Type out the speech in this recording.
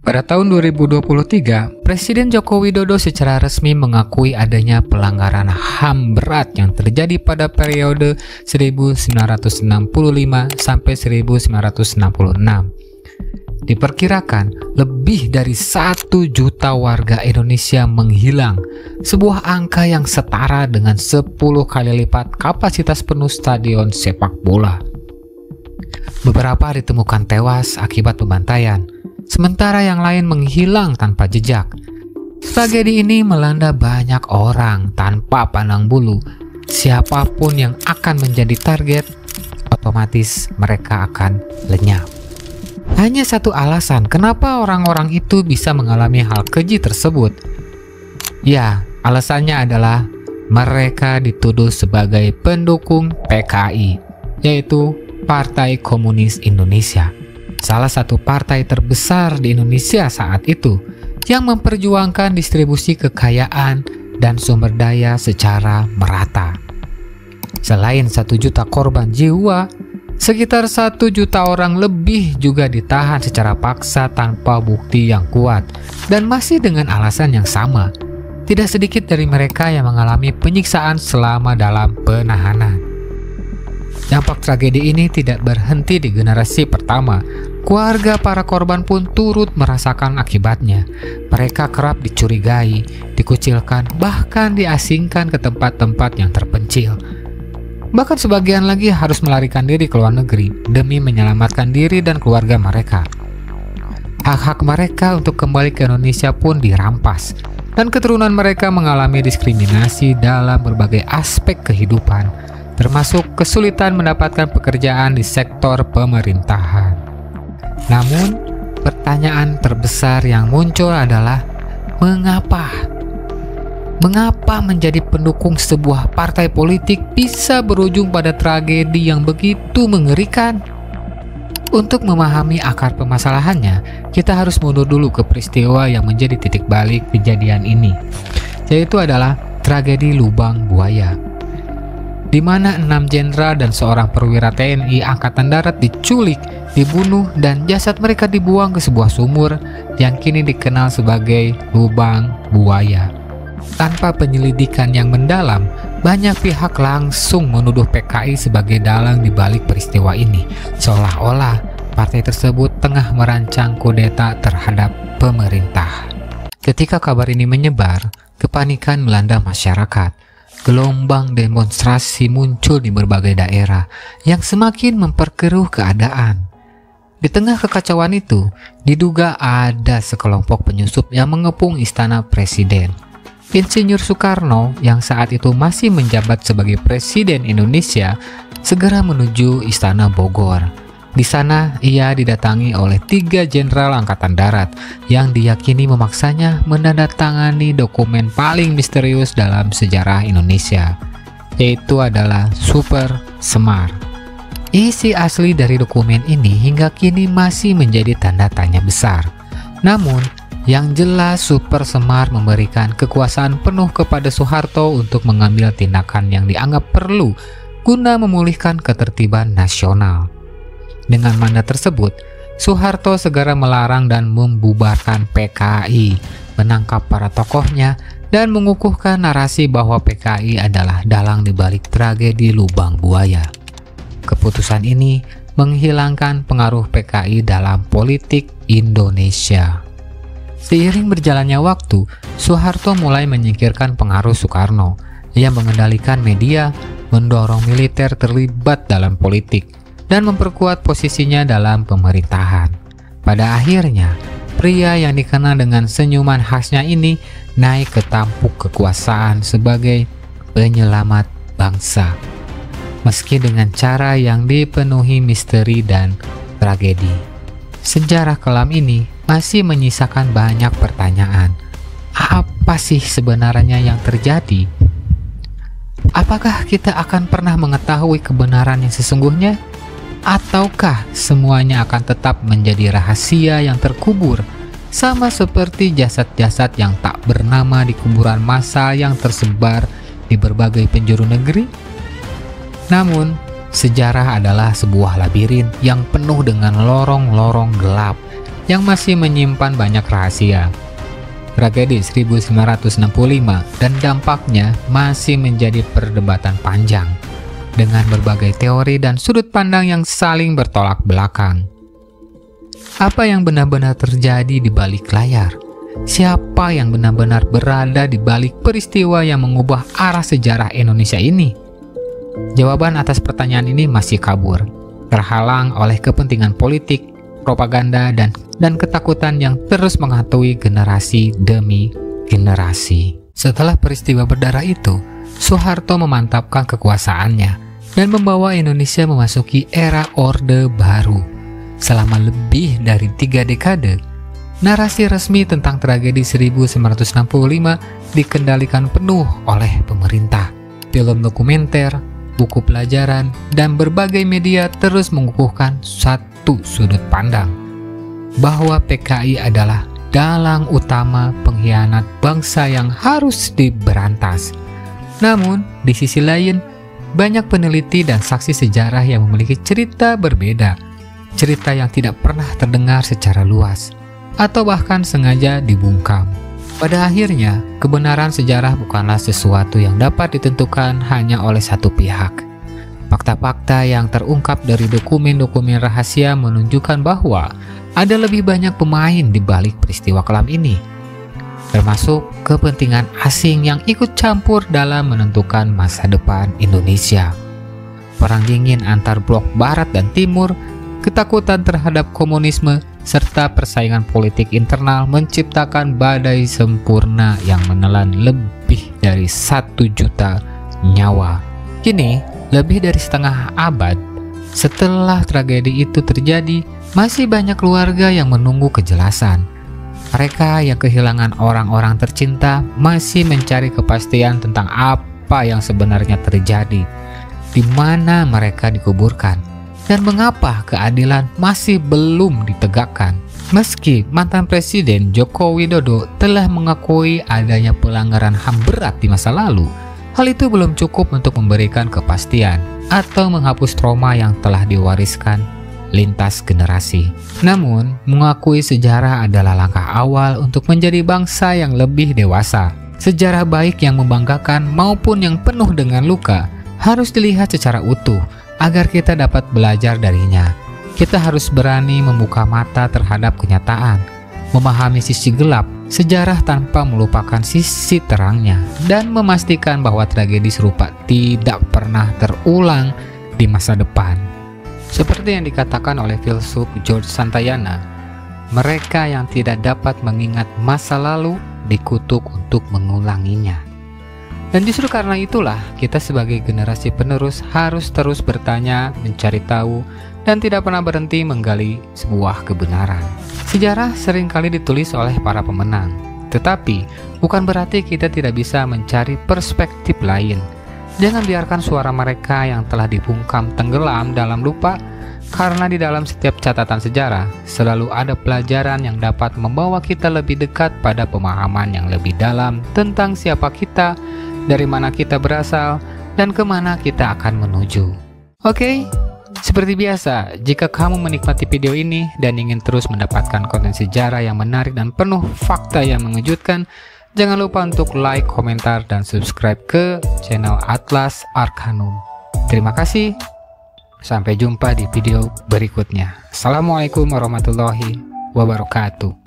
Pada tahun 2023, Presiden Joko Widodo secara resmi mengakui adanya pelanggaran HAM berat yang terjadi pada periode 1965 sampai 1966. Diperkirakan lebih dari 1 juta warga Indonesia menghilang, sebuah angka yang setara dengan 10 kali lipat kapasitas penuh stadion sepak bola. Beberapa ditemukan tewas akibat pembantaian, sementara yang lain menghilang tanpa jejak. Tragedi ini melanda banyak orang tanpa pandang bulu. Siapapun yang akan menjadi target, otomatis mereka akan lenyap. Hanya satu alasan kenapa orang-orang itu bisa mengalami hal keji tersebut. Ya, alasannya adalah mereka dituduh sebagai pendukung PKI, yaitu Partai Komunis Indonesia. Salah satu partai terbesar di Indonesia saat itu yang memperjuangkan distribusi kekayaan dan sumber daya secara merata. Selain 1 juta korban jiwa, sekitar 1 juta orang lebih juga ditahan secara paksa tanpa bukti yang kuat dan masih dengan alasan yang sama. Tidak sedikit dari mereka yang mengalami penyiksaan selama dalam penahanan. Dampak tragedi ini tidak berhenti di generasi pertama. Keluarga para korban pun turut merasakan akibatnya. Mereka kerap dicurigai, dikucilkan, bahkan diasingkan ke tempat-tempat yang terpencil. Bahkan sebagian lagi harus melarikan diri ke luar negeri demi menyelamatkan diri dan keluarga mereka. Hak-hak mereka untuk kembali ke Indonesia pun dirampas, dan keturunan mereka mengalami diskriminasi dalam berbagai aspek kehidupan, termasuk kesulitan mendapatkan pekerjaan di sektor pemerintahan. Namun, pertanyaan terbesar yang muncul adalah mengapa? Mengapa menjadi pendukung sebuah partai politik bisa berujung pada tragedi yang begitu mengerikan? Untuk memahami akar permasalahannya, kita harus mundur dulu ke peristiwa yang menjadi titik balik kejadian ini, yaitu adalah tragedi Lubang Buaya, di mana 6 jenderal dan seorang perwira TNI Angkatan Darat diculik, dibunuh, dan jasad mereka dibuang ke sebuah sumur yang kini dikenal sebagai Lubang Buaya. Tanpa penyelidikan yang mendalam, banyak pihak langsung menuduh PKI sebagai dalang di balik peristiwa ini, seolah-olah partai tersebut tengah merancang kudeta terhadap pemerintah. Ketika kabar ini menyebar, kepanikan melanda masyarakat. Gelombang demonstrasi muncul di berbagai daerah yang semakin memperkeruh keadaan. Di tengah kekacauan itu, diduga ada sekelompok penyusup yang mengepung istana presiden. Insinyur Soekarno yang saat itu masih menjabat sebagai Presiden Indonesia segera menuju Istana Bogor. Di sana ia didatangi oleh 3 jenderal Angkatan Darat yang diyakini memaksanya menandatangani dokumen paling misterius dalam sejarah Indonesia, yaitu adalah Super Semar. Isi asli dari dokumen ini hingga kini masih menjadi tanda tanya besar. Namun, yang jelas Super Semar memberikan kekuasaan penuh kepada Soeharto untuk mengambil tindakan yang dianggap perlu guna memulihkan ketertiban nasional. Dengan mandat tersebut, Soeharto segera melarang dan membubarkan PKI, menangkap para tokohnya, dan mengukuhkan narasi bahwa PKI adalah dalang dibalik tragedi Lubang Buaya. Keputusan ini menghilangkan pengaruh PKI dalam politik Indonesia. Seiring berjalannya waktu, Soeharto mulai menyingkirkan pengaruh Soekarno. Ia mengendalikan media, mendorong militer terlibat dalam politik, dan memperkuat posisinya dalam pemerintahan. Pada akhirnya, pria yang dikenal dengan senyuman khasnya ini naik ke tampuk kekuasaan sebagai penyelamat bangsa. Meski dengan cara yang dipenuhi misteri dan tragedi. Sejarah kelam ini masih menyisakan banyak pertanyaan. Apa sih sebenarnya yang terjadi? Apakah kita akan pernah mengetahui kebenaran yang sesungguhnya? Ataukah semuanya akan tetap menjadi rahasia yang terkubur, sama seperti jasad-jasad yang tak bernama di kuburan massal yang tersebar di berbagai penjuru negeri? Namun, sejarah adalah sebuah labirin yang penuh dengan lorong-lorong gelap yang masih menyimpan banyak rahasia. Tragedi 1965 dan dampaknya masih menjadi perdebatan panjang, dengan berbagai teori dan sudut pandang yang saling bertolak belakang. Apa yang benar-benar terjadi di balik layar? Siapa yang benar-benar berada di balik peristiwa yang mengubah arah sejarah Indonesia ini? Jawaban atas pertanyaan ini masih kabur, terhalang oleh kepentingan politik, propaganda, dan ketakutan yang terus menghantui generasi demi generasi. Setelah peristiwa berdarah itu, Soeharto memantapkan kekuasaannya dan membawa Indonesia memasuki era Orde Baru. Selama lebih dari 3 dekade, narasi resmi tentang tragedi 1965 dikendalikan penuh oleh pemerintah. Film dokumenter, buku pelajaran, dan berbagai media terus mengukuhkan satu sudut pandang, bahwa PKI adalah dalang utama pengkhianat bangsa yang harus diberantas. Namun, di sisi lain, banyak peneliti dan saksi sejarah yang memiliki cerita berbeda, cerita yang tidak pernah terdengar secara luas, atau bahkan sengaja dibungkam. Pada akhirnya, kebenaran sejarah bukanlah sesuatu yang dapat ditentukan hanya oleh satu pihak. Fakta-fakta yang terungkap dari dokumen-dokumen rahasia menunjukkan bahwa ada lebih banyak pemain di balik peristiwa kelam ini, termasuk kepentingan asing yang ikut campur dalam menentukan masa depan Indonesia. Perang dingin antar blok Barat dan Timur, ketakutan terhadap komunisme, serta persaingan politik internal menciptakan badai sempurna yang menelan lebih dari 1 juta nyawa. Kini, lebih dari setengah abad setelah tragedi itu terjadi, masih banyak keluarga yang menunggu kejelasan. Mereka yang kehilangan orang-orang tercinta masih mencari kepastian tentang apa yang sebenarnya terjadi, di mana mereka dikuburkan, dan mengapa keadilan masih belum ditegakkan. Meski mantan Presiden Joko Widodo telah mengakui adanya pelanggaran HAM berat di masa lalu, hal itu belum cukup untuk memberikan kepastian atau menghapus trauma yang telah diwariskan lintas generasi. Namun, mengakui sejarah adalah langkah awal untuk menjadi bangsa yang lebih dewasa. Sejarah baik yang membanggakan maupun yang penuh dengan luka harus dilihat secara utuh agar kita dapat belajar darinya. Kita harus berani membuka mata terhadap kenyataan, memahami sisi gelap sejarah tanpa melupakan sisi terangnya, dan memastikan bahwa tragedi serupa tidak pernah terulang di masa depan. Seperti yang dikatakan oleh filsuf George Santayana, mereka yang tidak dapat mengingat masa lalu dikutuk untuk mengulanginya. Dan justru karena itulah kita sebagai generasi penerus harus terus bertanya, mencari tahu, dan tidak pernah berhenti menggali sebuah kebenaran. Sejarah seringkali ditulis oleh para pemenang, tetapi bukan berarti kita tidak bisa mencari perspektif lain. Jangan biarkan suara mereka yang telah dibungkam tenggelam dalam lupa, karena di dalam setiap catatan sejarah selalu ada pelajaran yang dapat membawa kita lebih dekat pada pemahaman yang lebih dalam tentang siapa kita, dari mana kita berasal, dan kemana kita akan menuju. Oke, seperti biasa, jika kamu menikmati video ini dan ingin terus mendapatkan konten sejarah yang menarik dan penuh fakta yang mengejutkan, jangan lupa untuk like, komentar, dan subscribe ke channel Atlas Arcanum. Terima kasih, sampai jumpa di video berikutnya. Assalamualaikum warahmatullahi wabarakatuh.